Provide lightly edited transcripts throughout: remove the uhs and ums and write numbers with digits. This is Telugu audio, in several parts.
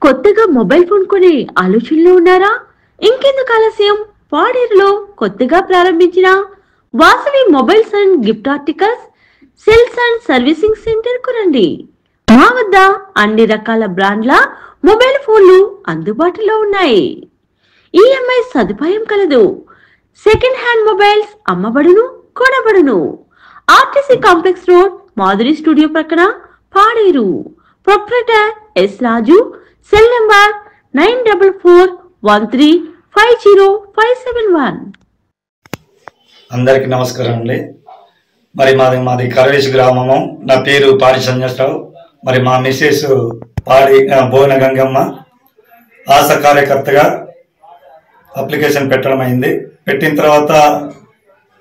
కొత్తగా మొబైల్ ఫోన్ కొనే ఆలోచనలో ఉన్నారా? ఇంకెందుకు ఆలస్యం? పాడేరులో కొత్తగా ప్రారంభించిన Vasavi mobiles and gift articles sales and servicing centre కు రండి. మా వద్ద అన్ని రకాల బ్రాండ్ల మొబైల్ ఫోన్లు అందుబాటులో ఉన్నాయి. ఈఎంఐ సదుపాయం కలదు. సెకండ్ హ్యాండ్ మొబైల్స్ అమ్మబడును, కొనబడును. RTC complex road, Madhuri studio ప్రక్కన, Paderu. Proprietor S Raju. Cell number 9441350571. అందరికి నమస్కారం అండి. మరి మాది కరవేశి గ్రామము. నా పేరు పాడి సంజయరావు. మరి మా మిస్సెస్ పాడి భువన గంగమ్మ ఆశ కార్యకర్తగా అప్లికేషన్ పెట్టడం అయింది. పెట్టిన తర్వాత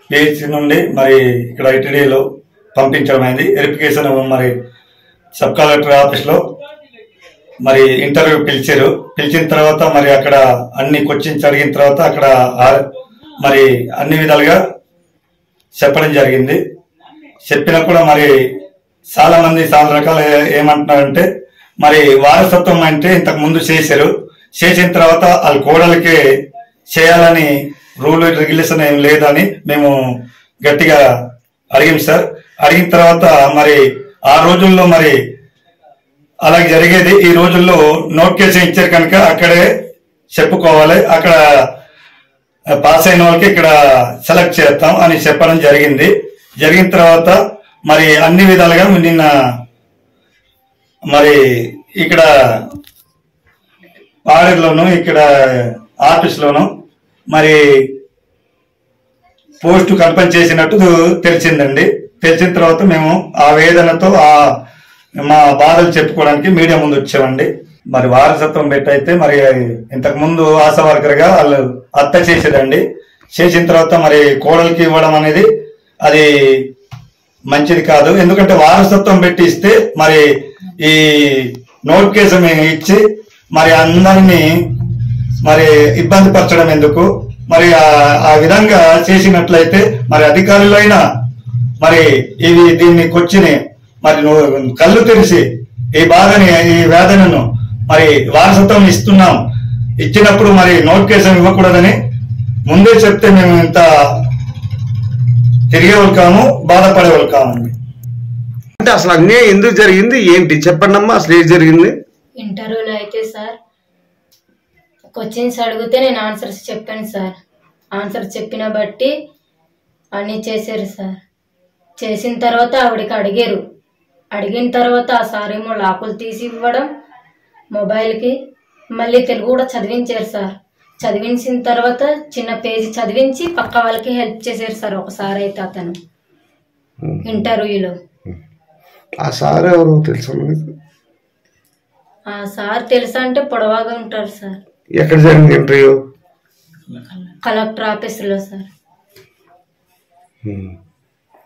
పిహెచ్సి నుండి మరి ఇక్కడ ఐటీడీలో పంపించడం అయింది. వెరిఫికేషన్ మరి సబ్ కలెక్టర్ ఆఫీస్లో మరి ఇంటర్వ్యూ పిలిచారు. పిలిచిన తర్వాత మరి అక్కడ అన్ని క్వశ్చన్స్ అడిగిన తర్వాత అక్కడ మరి అన్ని విధాలుగా చెప్పడం జరిగింది. చెప్పినా కూడా మరి చాలా మంది చాలా రకాలు ఏమంటున్నారంటే మరి వారసత్వం అంటే ఇంతకు ముందు చేశారు. చేసిన తర్వాత వాళ్ళ కోడలికి చేయాలని రూల్ రెగ్యులేషన్ ఏం లేదని మేము గట్టిగా అడిగాం సార్. అడిగిన తర్వాత మరి ఆ రోజుల్లో మరి అలాగే జరిగేది. ఈ రోజుల్లో నోటిఫికేషన్ ఇచ్చారు కనుక అక్కడే చెప్పుకోవాలి, అక్కడ పాస్ అయిన వాళ్ళకి ఇక్కడ సెలెక్ట్ చేస్తాం అని చెప్పడం జరిగింది. జరిగిన తర్వాత మరి అన్ని విధాలుగా నిన్న మరి ఇక్కడ పాడేరులోను ఇక్కడ ఆఫీస్లోను మరి పోస్టు కన్ఫర్మ్ చేసినట్టు తెలిసిందండి. తెలిసిన తర్వాత మేము ఆ వేదనతో మా బాధలు చెప్పుకోవడానికి మీడియా ముందు వచ్చామండి. మరి వారసత్వం పెట్టయితే మరి ఇంతకు ముందు ఆశా వర్కర్ గా వాళ్ళు హత్య చేసేదండి. చేసిన తర్వాత మరి కోడలికి ఇవ్వడం అనేది అది మంచిది కాదు. ఎందుకంటే వారసత్వం పెట్టి ఇస్తే మరి ఈ నోటిఫికేషన్ ఇచ్చి మరి అందరినీ మరి ఇబ్బంది పరచడం ఎందుకు? మరి ఆ విధంగా చేసినట్లయితే మరి అధికారులైనా మరి దీన్ని కొచ్చిని మరి నువ్వు కళ్ళు తెరిచి ఈ బాధని ఈ వేదనను మరి వారసత్వం ఇస్తున్నాం, ఇచ్చినప్పుడు మరి నోటిఫికేషన్ ఇవ్వకూడదని ముందే చెప్తే మేము ఇంత తిరిగేవాళ్ళు కాము, బాధపడేవాళ్ళు కామండి. అంటే అసలు అన్యాయం ఎందుకు జరిగింది ఏంటి చెప్పండి అమ్మా, అసలు ఏం జరిగింది? ఇంటర్వ్యూలో అయితే సార్ క్వశ్చన్స్ అడిగితే నేను ఆన్సర్స్ చెప్పాను సార్. ఆన్సర్ చెప్పిన బట్టి అన్నీ చేశారు సార్. చేసిన తర్వాత ఆవిడకి అడిగారు. అడిగిన తర్వాత ఆ సార్ ఏమో లాకులు తీసి ఇవ్వడం, మొబైల్కి మళ్ళీ తెలుగు కూడా చదివించారు సార్. చదివించిన తర్వాత చిన్న పేజీ చదివించి పక్క వాళ్ళకి హెల్ప్ చేశారు సార్ ఒకసారి. అయితే అతను ఇంటర్వ్యూలో ఆ సార్ ఎవరు తెలుసా? ఆ సార్ తెలుసా అంటే పొడవాగా ఉంటారు సార్. ఎక్కడ జరిగింది ఇంటర్వ్యూ? కలెక్టర్ ఆఫీసులో సార్.